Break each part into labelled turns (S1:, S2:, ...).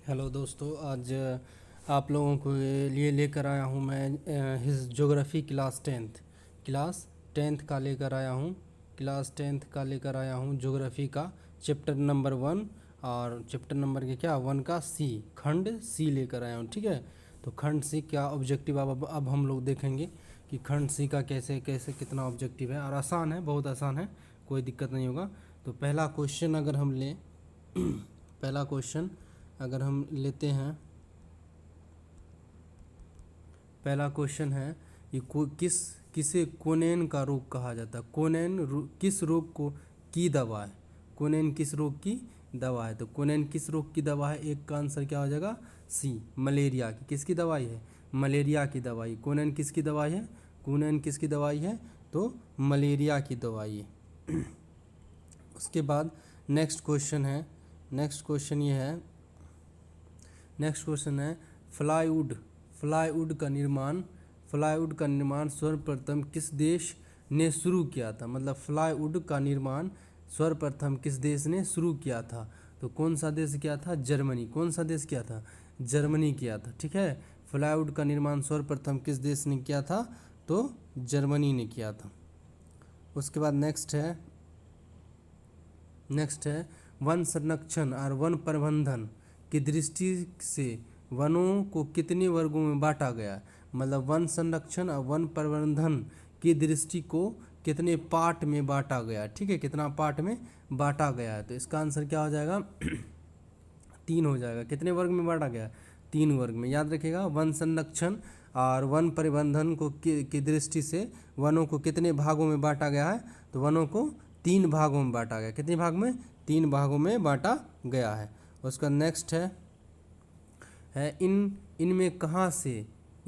S1: Hello दोस्तों, आज आप लोगों के लिए लेकर आया हूँ मैं हिज ज्योग्राफी क्लास टेंथ का लेकर आया हूँ। ज्योग्राफी का चैप्टर नंबर 1 और चैप्टर नंबर के क्या 1 का सी, खंड सी लेकर आया हूँ। ठीक है, तो खंड सी क्या ऑब्जेक्टिव अब हम लोग देखेंगे कि खंड सी का कैसे कैसे कितना ऑब्जेक्टिव है। और आसान है, बहुत आसान है, कोई दिक्कत नहीं होगा। तो पहला क्वेश्चन अगर हम लें पहला क्वेश्चन अगर हम लेते हैं, पहला क्वेश्चन है कि किसे कोनेन का रोग कहा जाता है। किस रोग को की दवा है। कोनेन किस रोग की दवा है, तो कोनेन किस रोग की दवा है। एक का आंसर क्या हो जाएगा सी, मलेरिया की। किसकी दवाई है, मलेरिया की दवाई। कोनेन किसकी दवाई है, कोनेन किसकी दवाई है, तो मलेरिया की दवाई है। उसके बाद नेक्स्ट क्वेश्चन है, नेक्स्ट क्वेश्चन है प्लाईवुड का निर्माण सर्वप्रथम किस देश ने शुरू किया था। मतलब प्लाईवुड का निर्माण सर्वप्रथम किस देश ने शुरू किया था, तो कौन सा देश किया था, जर्मनी। कौन सा देश किया था, जर्मनी किया था। ठीक है, प्लाईवुड का निर्माण सर्वप्रथम किस देश ने किया था, तो जर्मनी ने किया था। उसके बाद नेक्स्ट है वन संरक्षण और वन प्रबंधन की दृष्टि से वनों को कितने वर्गों में बांटा गया। मतलब वन संरक्षण और वन प्रबंधन की दृष्टि को कितने पार्ट में बांटा गया। ठीक है, कितना पार्ट में बांटा गया है, तो इसका आंसर क्या हो जाएगा 3 हो जाएगा। कितने वर्ग में बांटा गया, 3 वर्ग में। याद रखिएगा, वन संरक्षण और वन प्रबंधन को की दृष्टि से वनों को कितने भागों में बांटा गया है, तो वनों को 3 भागों में बांटा गया। कितने भाग में, 3 भागों में बांटा गया है। उसका नेक्स्ट है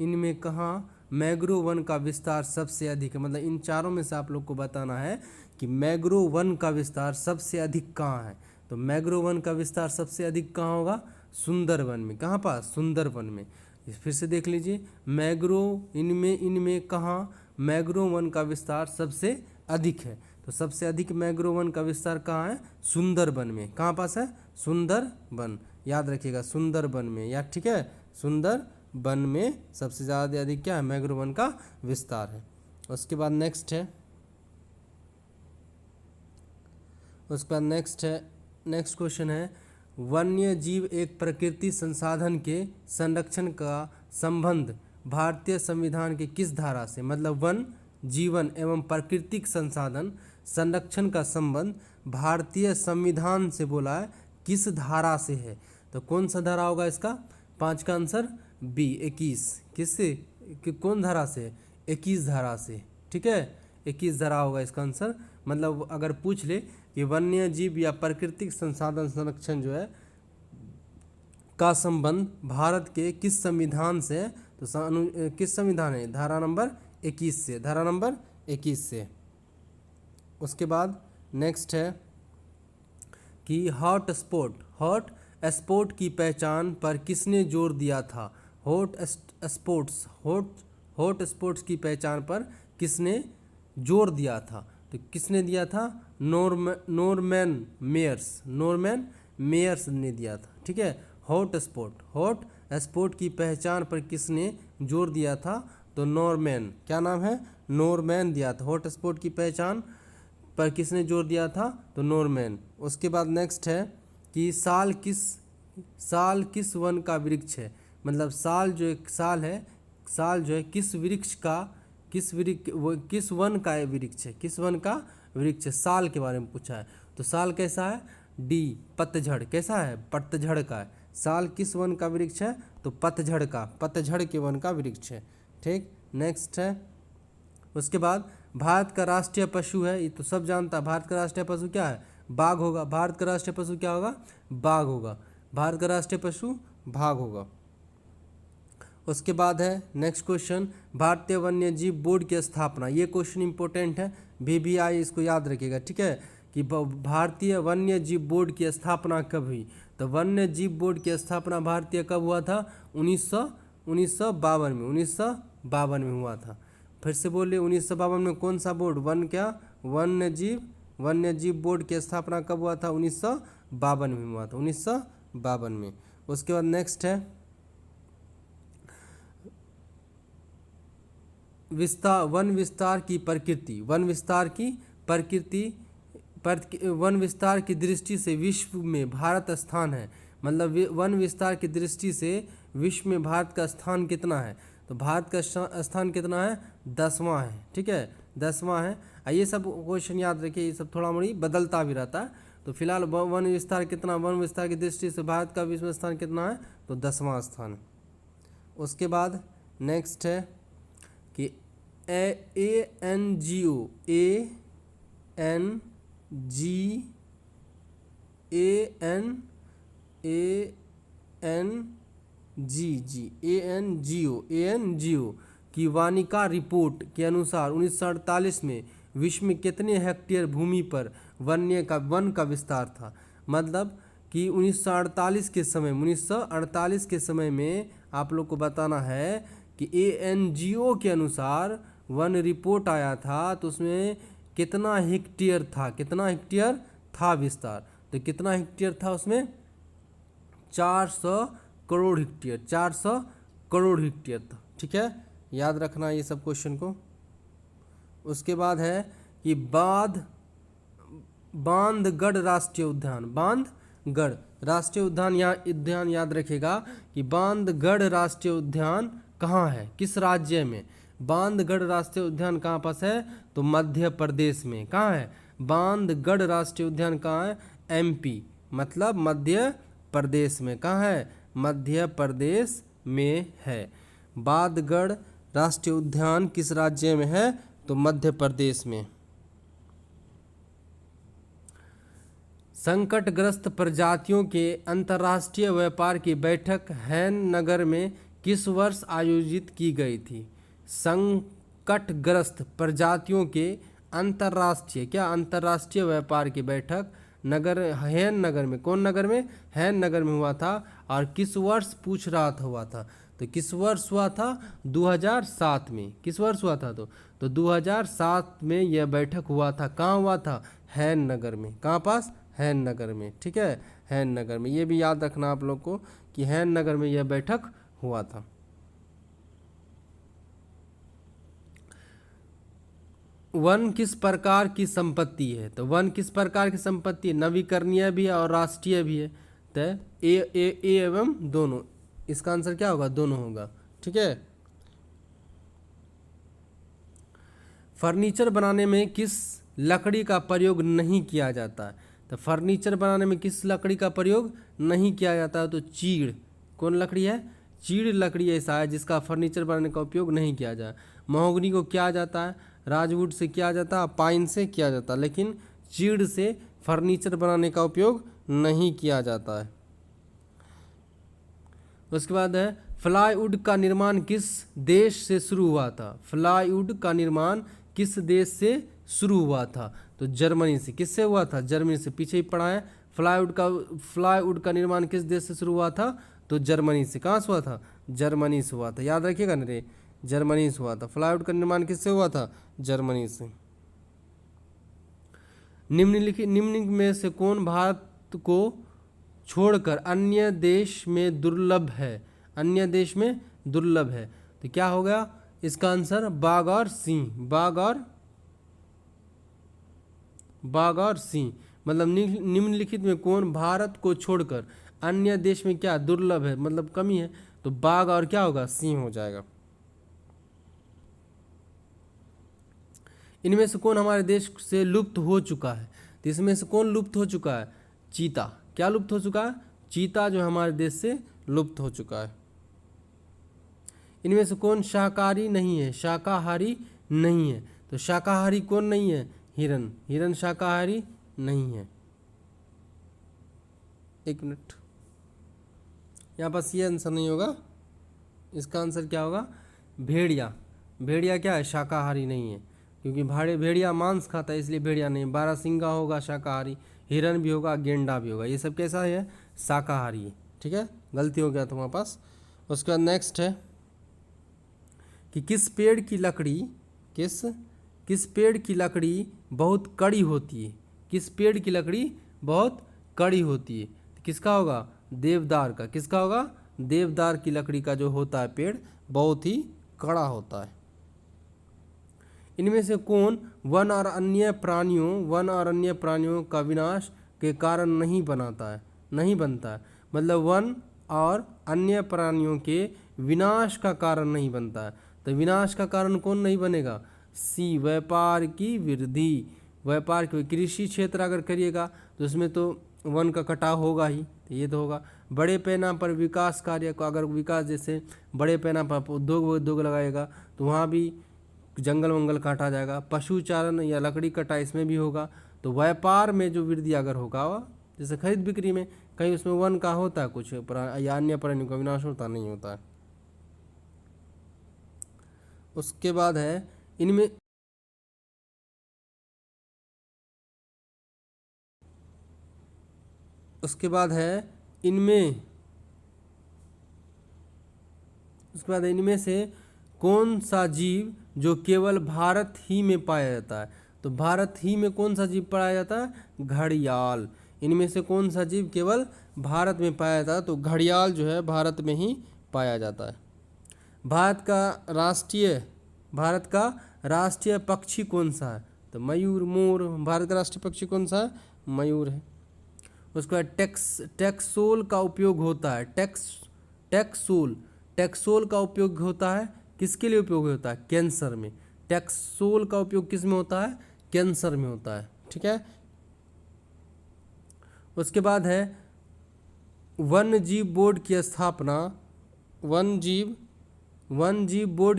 S1: इनमें कहाँ मैंग्रोव वन का विस्तार सबसे अधिक है। मतलब इन चारों में से आप लोग को बताना है कि मैंग्रोव वन का विस्तार सबसे अधिक कहाँ है। तो मैंग्रोव वन का विस्तार सबसे अधिक कहाँ होगा, सुंदरवन में। कहाँ पास, सुंदरवन में। फिर से देख लीजिए, इनमें कहाँ मैंग्रोव वन का विस्तार सबसे अधिक है, तो सबसे अधिक मैंग्रोव वन का विस्तार कहाँ है, सुंदरबन में। कहाँ पास है, सुंदरबन। याद रखिएगा, सुंदरबन में। याद, ठीक है, सुंदरबन में सबसे ज़्यादा अधिक क्या है, मैंग्रोव वन का विस्तार है। उसके बाद नेक्स्ट क्वेश्चन है वन्य जीव एक प्रकृति संसाधन के संरक्षण का संबंध भारतीय संविधान के किस धारा से। मतलब वन जीवन एवं प्राकृतिक संसाधन संरक्षण का संबंध भारतीय संविधान से बोला है किस धारा से है, तो कौन सा धारा होगा इसका, 5 का आंसर बी, 21। किससे, कौन धारा से, 21 धारा से। ठीक है, 21 धारा होगा इसका आंसर। मतलब अगर पूछ ले कि वन्य जीव या प्राकृतिक संसाधन संरक्षण जो है का संबंध भारत के किस संविधान से है, तो किस संविधान है, धारा नंबर 21 से, धारा नंबर 21 से। उसके बाद नेक्स्ट है कि हॉट स्पॉट की पहचान पर किसने जोर दिया था। हॉट स्पॉट्स की पहचान पर किसने जोर दिया था, तो किसने दिया था, नॉर्मन मेयर्स ने दिया था। ठीक है, हॉट स्पॉट की पहचान पर किसने जोर दिया था, तो नॉर्मन, क्या नाम है, नॉर्मन दिया था। हॉट स्पॉट की पहचान पर किसने जोर दिया था, तो नॉर्मन। उसके बाद नेक्स्ट है कि साल किस वन का वृक्ष है। मतलब साल जो है किस वन का वृक्ष है, किस वन का वृक्ष है, साल के बारे में पूछा है। तो साल कैसा है, डी, पतझड़। कैसा है, पतझड़ का है। साल किस वन का वृक्ष है, तो पतझड़ के वन का वृक्ष है। ठीक, नेक्स्ट है। उसके बाद भारत का राष्ट्रीय पशु है, ये तो सब जानता है, भारत का राष्ट्रीय पशु क्या है, बाघ होगा। भारत का राष्ट्रीय पशु क्या होगा, बाघ होगा। भारत का राष्ट्रीय पशु बाघ होगा। उसके बाद है नेक्स्ट क्वेश्चन, भारतीय वन्य जीव बोर्ड की स्थापना। ये क्वेश्चन इंपॉर्टेंट है, VVI, इसको याद रखिएगा। ठीक है, कि भारतीय वन्य जीव बोर्ड की स्थापना कब हुई, तो वन्य जीव बोर्ड की स्थापना भारतीय कब हुआ था, 1952 में, 1952 में हुआ था। फिर से बोलिए, 1952 में कौन सा बोर्ड, वन्य जीव बोर्ड की स्थापना कब हुआ था, 1952 में हुआ था, 1952 में। उसके बाद नेक्स्ट है वन विस्तार की प्रकृति। वन विस्तार की दृष्टि से विश्व में भारत स्थान है, मतलब वन विस्तार की दृष्टि से विश्व में भारत का स्थान कितना है? तो भारत का स्थान कितना है? 10वां है। ठीक है, 10वां है। ये सब क्वेश्चन याद रखिए, ये सब थोड़ा मोड़ी बदलता भी रहता है। तो फिलहाल वन विस्तार कितना, वन विस्तार की दृष्टि से भारत का विश्व स्थान कितना है? तो 10वां स्थान है। उसके बाद नेक्स्ट है कि ANGO की वानिका रिपोर्ट के अनुसार 1948 में विश्व में कितने हेक्टेयर भूमि पर वन का विस्तार था? मतलब कि 1948 के समय में आप लोग को बताना है कि ANGO के अनुसार वन रिपोर्ट आया था, तो उसमें कितना हेक्टेयर था विस्तार? तो कितना हेक्टेयर था उसमें? 400 करोड़ हेक्टेयर, 400 करोड़ हेक्टेयर था। ठीक है, याद रखना ये सब क्वेश्चन को। उसके बाद है कि बांधगढ़ राष्ट्रीय उद्यान। बांधगढ़ राष्ट्रीय उद्यान याद रखेगा कि बांधगढ़ राष्ट्रीय उद्यान कहाँ है, किस राज्य में? बांधगढ़ राष्ट्रीय उद्यान कहाँ पास है? तो मध्य प्रदेश में। कहाँ है बांधगढ़ राष्ट्रीय उद्यान? कहाँ है? MP, मतलब मध्य प्रदेश में। कहाँ है? मध्य प्रदेश में है। बांधगढ़ राष्ट्रीय उद्यान किस राज्य में है? तो मध्य प्रदेश में। संकटग्रस्त प्रजातियों के अंतर्राष्ट्रीय व्यापार की बैठक हैन नगर में किस वर्ष आयोजित की गई थी? संकटग्रस्त प्रजातियों के अंतर्राष्ट्रीय व्यापार की बैठक हैन नगर में, कौन नगर में? हैन नगर में हुआ था। और किस वर्ष पूछ रहा था हुआ था? तो किस वर्ष हुआ था? 2007 में। किस वर्ष हुआ था? तो 2007 में यह बैठक हुआ था। कहाँ हुआ था? हैन नगर में। कहाँ पास? हैन नगर में। ठीक है, हैन नगर में। ये भी याद रखना आप लोग को कि हैन नगर में यह बैठक हुआ था। वन किस प्रकार की संपत्ति है? तो वन किस प्रकार की संपत्ति है? नवीकरणीय भी है और राष्ट्रीय भी है। तो ए एवं दोनों, इसका आंसर क्या होगा? दोनों होगा। ठीक है। फर्नीचर बनाने में किस लकड़ी का प्रयोग नहीं किया जाता है? तो फर्नीचर बनाने में किस लकड़ी का प्रयोग नहीं किया जाता है? तो चीड़। कौन लकड़ी है? चीड़ लकड़ी ऐसा है जिसका फर्नीचर बनाने का उपयोग नहीं किया जाए। महोगनी को किया जाता है, राजवुड से किया जाता है, पाइन से किया जाता है, लेकिन चीड़ से फर्नीचर बनाने का उपयोग नहीं किया जाता है। उसके बाद है फ्लाईवुड का निर्माण किस देश से शुरू हुआ था? फ्लाईवुड का निर्माण किस देश से शुरू हुआ था? तो जर्मनी से। किससे हुआ था? जर्मनी से। पीछे ही पढ़ा है। फ्लाईवुड का निर्माण किस देश से शुरू हुआ था? तो जर्मनी से। कहाँ से हुआ था? जर्मनी से हुआ था। याद रखिएगा ना रे, जर्मनी से हुआ था। फ्लाईवुड का निर्माण किससे हुआ था? जर्मनी से। निम्नलिखित में से कौन भारत को छोड़कर अन्य देश में दुर्लभ है? अन्य देश में दुर्लभ है तो क्या हो गया इसका आंसर? बाघ और सिंह। बाघ और सिंह। मतलब निम्नलिखित में कौन भारत को छोड़कर अन्य देश में क्या दुर्लभ है, मतलब कमी है? तो बाघ और क्या होगा? सिंह हो जाएगा। इनमें से कौन हमारे देश से लुप्त हो चुका है? तो इसमें से कौन लुप्त हो चुका है? चीता। क्या लुप्त हो चुका है? चीता जो हमारे देश से लुप्त हो चुका है। इनमें से कौन शाकाहारी नहीं है? शाकाहारी नहीं है। तो शाकाहारी कौन नहीं है? हिरन। हिरन शाकाहारी नहीं है। एक मिनट, यहाँ पास ये आंसर नहीं होगा, इसका आंसर क्या होगा? भेड़िया। भेड़िया क्या है? शाकाहारी नहीं है, क्योंकि भेड़िया मांस खाता है, इसलिए भेड़िया नहीं। बारहसिंगा होगा शाकाहारी, हिरन भी होगा, गेंडा भी होगा, ये सब कैसा है? शाकाहारी है। ठीक है, गलती हो गया तुम्हारे पास। उसके बाद नेक्स्ट है कि किस पेड़ की लकड़ी बहुत कड़ी होती है? किस पेड़ की लकड़ी बहुत कड़ी होती है? तो किसका होगा? देवदार का। किसका होगा? देवदार की लकड़ी का जो होता है पेड़ बहुत ही कड़ा होता है। इनमें से कौन वन और अन्य प्राणियों का विनाश के कारण नहीं बनता है? मतलब वन और अन्य प्राणियों के विनाश का कारण नहीं बनता है। तो विनाश का कारण कौन नहीं बनेगा? सी, व्यापार की वृद्धि। व्यापार की कृषि क्षेत्र अगर करिएगा तो उसमें तो वन का कटाव होगा ही, तो ये तो होगा। बड़े पैमाने पर विकास कार्य को अगर विकास जैसे बड़े पैमाने पर उद्योग लगाएगा तो वहाँ भी जंगल वंगल काटा जाएगा। पशुचारण या लकड़ी कटाई इसमें भी होगा। तो व्यापार में जो वृद्धि अगर होगा, जैसे खरीद बिक्री में कहीं उसमें वन का होता है कुछ या अन्य प्राणियों का विनाश होता नहीं होता है। उसके बाद है इनमें उसके बाद इनमें से कौन सा जीव जो केवल भारत ही में पाया जाता है? तो भारत ही में कौन सा जीव पाया जाता है? घड़ियाल। इनमें से कौन सा जीव केवल भारत में पाया जाता है? तो घड़ियाल जो है भारत में ही पाया जाता है। भारत का राष्ट्रीय पक्षी कौन सा है? तो मयूर, मोर। भारत का राष्ट्रीय पक्षी कौन सा है? मयूर है। उसके बाद टेक्सोल का उपयोग होता है। टेक्सोल का उपयोग होता है किसके लिए उपयोग होता है? कैंसर में। टेक्सोल का उपयोग किस में होता है? कैंसर में होता है। ठीक है। उसके बाद है वन जीव बोर्ड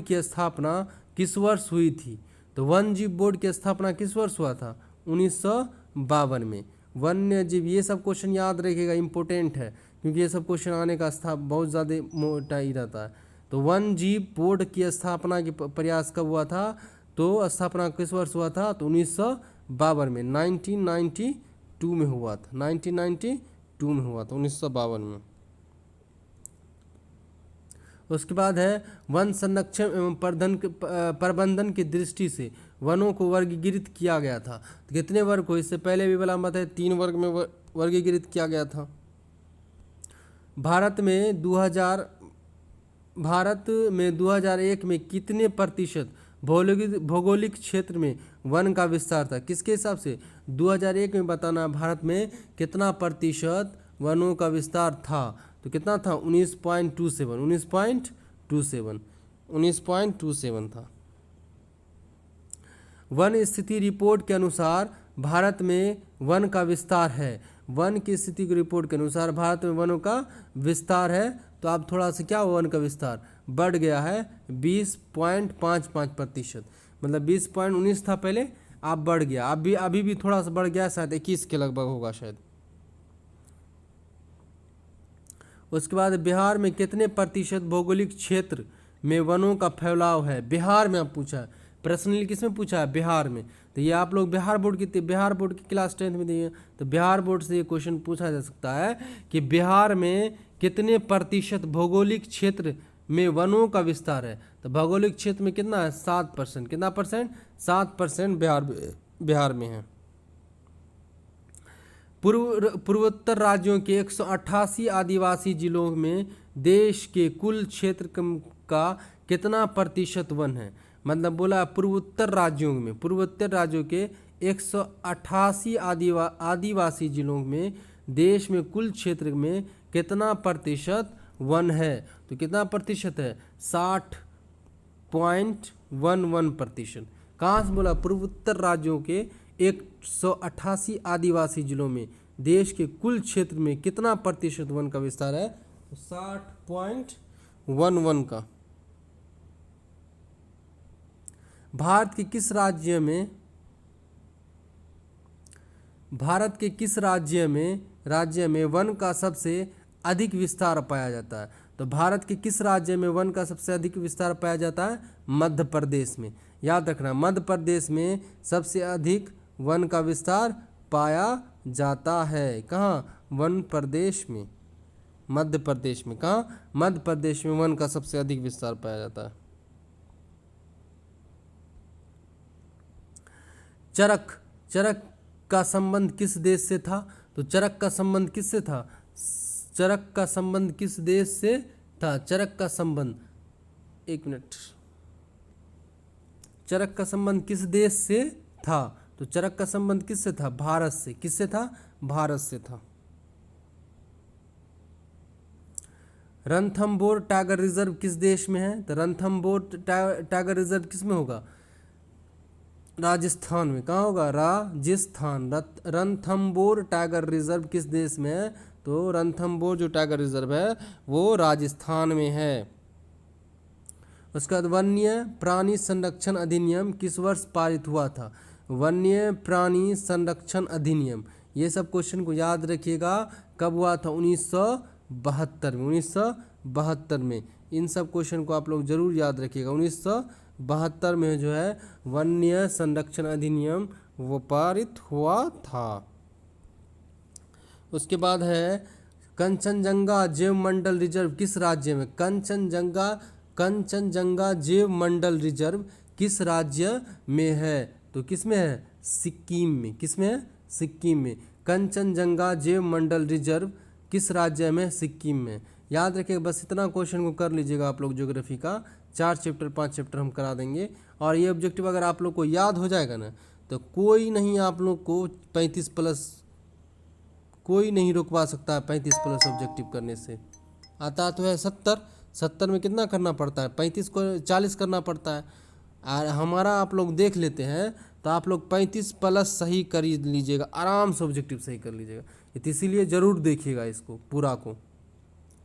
S1: की स्थापना किस वर्ष हुई थी? तो वन जीव बोर्ड की स्थापना किस वर्ष हुआ था? 1952 में। वन्य जीव, ये सब क्वेश्चन याद रखिएगा, इंपॉर्टेंट है क्योंकि ये सब क्वेश्चन आने का बहुत ज़्यादा मोटा ही रहता है। तो वन जीव बोर्ड की स्थापना के प्रयास कब हुआ था? तो स्थापना किस वर्ष हुआ था? तो 1952 में, 1992 में हुआ था। 1992 में हुआ था, 1952 में। उसके बाद है वन संरक्षण एवं प्रबंधन की दृष्टि से वनों को वर्गीकृत किया गया था। तो कितने वर्ग को? इससे पहले भी वाला मत है 3 वर्ग में वर्गीकृत किया गया था। भारत में 2001 में कितने प्रतिशत भौगोलिक क्षेत्र में वन का विस्तार था? किसके हिसाब से? 2001 में बताना भारत में कितना प्रतिशत वनों का विस्तार था। तो कितना था? 19.27 था। वन स्थिति रिपोर्ट के अनुसार भारत में वन का विस्तार है। वन की स्थिति की रिपोर्ट के अनुसार भारत में वनों का विस्तार है। तो आप थोड़ा सा क्या वन का विस्तार बढ़ गया है 20.55%। मतलब 20.19 था पहले, आप बढ़ गया, अभी भी थोड़ा सा बढ़ गया, शायद 21 के लगभग होगा शायद। उसके बाद बिहार में कितने प्रतिशत भौगोलिक क्षेत्र में वनों का फैलाव है? बिहार में आप पूछा है, पर्सनली किसमें पूछा है? बिहार में। तो ये आप लोग बिहार बोर्ड की क्लास 10th में दिए, तो बिहार बोर्ड से ये क्वेश्चन पूछा जा सकता है कि बिहार में कितने प्रतिशत भौगोलिक क्षेत्र में वनों का विस्तार है? तो भौगोलिक क्षेत्र में कितना है? 7%। कितना परसेंट? 7% बिहार में है। पूर्वोत्तर राज्यों के 188 आदिवासी जिलों में देश के कुल क्षेत्र का कितना प्रतिशत वन है? मतलब बोला पूर्वोत्तर राज्यों के 188 आदिवासी जिलों में देश में कुल क्षेत्र में कितना प्रतिशत वन है? तो कितना प्रतिशत है? 60.11%। कहाँ से बोला? पूर्वोत्तर राज्यों के 188 आदिवासी जिलों में देश के कुल क्षेत्र में कितना प्रतिशत वन का विस्तार है? 60.11 का। भारत के किस राज्य में वन का सबसे अधिक विस्तार पाया जाता है? तो भारत के किस राज्य में वन का सबसे अधिक विस्तार पाया जाता है? मध्य प्रदेश में। याद रखना, मध्य प्रदेश में सबसे अधिक वन का विस्तार पाया जाता है। कहाँ? वन प्रदेश में, मध्य प्रदेश में। कहाँ? मध्य प्रदेश में वन का सबसे अधिक विस्तार पाया जाता है। चरक का संबंध किस देश से था? तो चरक का संबंध किससे था? चरक का संबंध किस देश से था? चरक का संबंध, एक मिनट, चरक का संबंध किस देश से था? तो चरक का संबंध किससे था? भारत से। किससे था? भारत से था। रणथंभौर टाइगर रिजर्व किस देश में है? तो रणथंभौर टाइगर रिजर्व किस में होगा? राजस्थान में। कहाँ होगा? राजस्थान। रणथंभौर टाइगर रिजर्व किस देश में है? तो रणथंभौर जो टाइगर रिजर्व है वो राजस्थान में है। उसके बाद वन्य प्राणी संरक्षण अधिनियम किस वर्ष पारित हुआ था? वन्य प्राणी संरक्षण अधिनियम, ये सब क्वेश्चन को याद रखिएगा। कब हुआ था? 1972 में। 1972 में इन सब क्वेश्चन को आप लोग जरूर याद रखिएगा। 1972 में जो है वन्य संरक्षण अधिनियम वो पारित हुआ था। उसके बाद है कंचनजंगा जैव मंडल रिजर्व किस राज्य में? कंचनजंगा जैव मंडल रिजर्व किस राज्य में है? तो किस में है? सिक्किम में। किस में है? सिक्किम में। कंचनजंगा जैव मंडल रिजर्व किस राज्य में? सिक्किम में। याद रखिएगा, बस इतना क्वेश्चन को कर लीजिएगा आप लोग ज्योग्राफी का। 4 चैप्टर 5 चैप्टर हम करा देंगे। और ये ऑब्जेक्टिव अगर आप लोग को याद हो जाएगा ना तो कोई नहीं आप लोग को 35+ कोई नहीं रुकवा सकता है 35+ ऑब्जेक्टिव करने से। आता तो है 70 में कितना करना पड़ता है? 35 को 40 करना पड़ता है। और हमारा आप लोग देख लेते हैं तो आप लोग 35+ सही कर लीजिएगा, आराम से ऑब्जेक्टिव सही कर लीजिएगा। इसीलिए ज़रूर देखिएगा इसको पूरा को,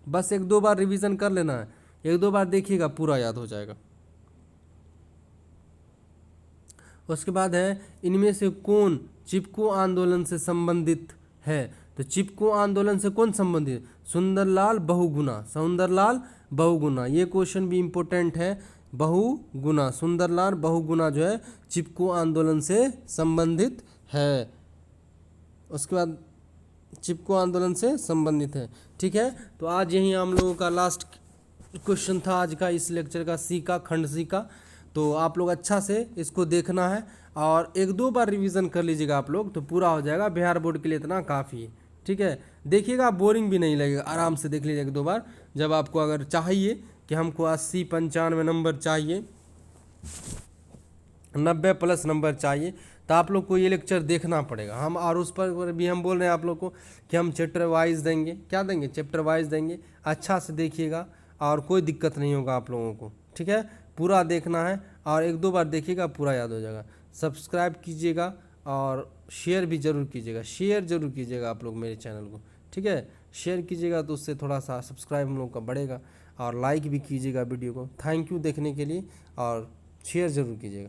S1: बस 1-2 बार रिवीजन कर लेना है, 1-2 बार देखिएगा पूरा याद हो जाएगा। उसके बाद है इनमें से कौन चिपको आंदोलन से संबंधित है? तो चिपको आंदोलन से कौन संबंधित? सुंदरलाल बहुगुणा। सुंदरलाल बहुगुणा, ये क्वेश्चन भी इम्पोर्टेंट है। बहुगुणा, सुंदरलाल बहुगुणा जो है चिपको आंदोलन से संबंधित है। उसके बाद चिपको आंदोलन से संबंधित है। ठीक है, तो आज यही हम लोगों का लास्ट क्वेश्चन था आज का, इस लेक्चर का, सी का, खंड सी का। तो आप लोग अच्छा से इसको देखना है और 1-2 बार रिवीजन कर लीजिएगा आप लोग तो पूरा हो जाएगा। बिहार बोर्ड के लिए इतना काफ़ी है। ठीक है, देखिएगा, बोरिंग भी नहीं लगेगा, आराम से देख लीजिएगा 1-2 बार। जब आपको अगर चाहिए कि हमको 80-95 नंबर चाहिए, 90+ नंबर चाहिए, तो आप लोग को ये लेक्चर देखना पड़ेगा। हम और उस पर भी हम बोल रहे हैं आप लोग को कि हम चैप्टर वाइज देंगे। क्या देंगे? चैप्टर वाइज देंगे। अच्छा से देखिएगा और कोई दिक्कत नहीं होगा आप लोगों को। ठीक है, पूरा देखना है और 1-2 बार देखिएगा, पूरा याद हो जाएगा। सब्सक्राइब कीजिएगा और शेयर भी ज़रूर कीजिएगा। शेयर ज़रूर कीजिएगा आप लोग मेरे चैनल को। ठीक है, शेयर कीजिएगा तो उससे थोड़ा सा सब्सक्राइब हम लोग का बढ़ेगा। और लाइक भी कीजिएगा वीडियो को। थैंक यू देखने के लिए और शेयर ज़रूर कीजिएगा।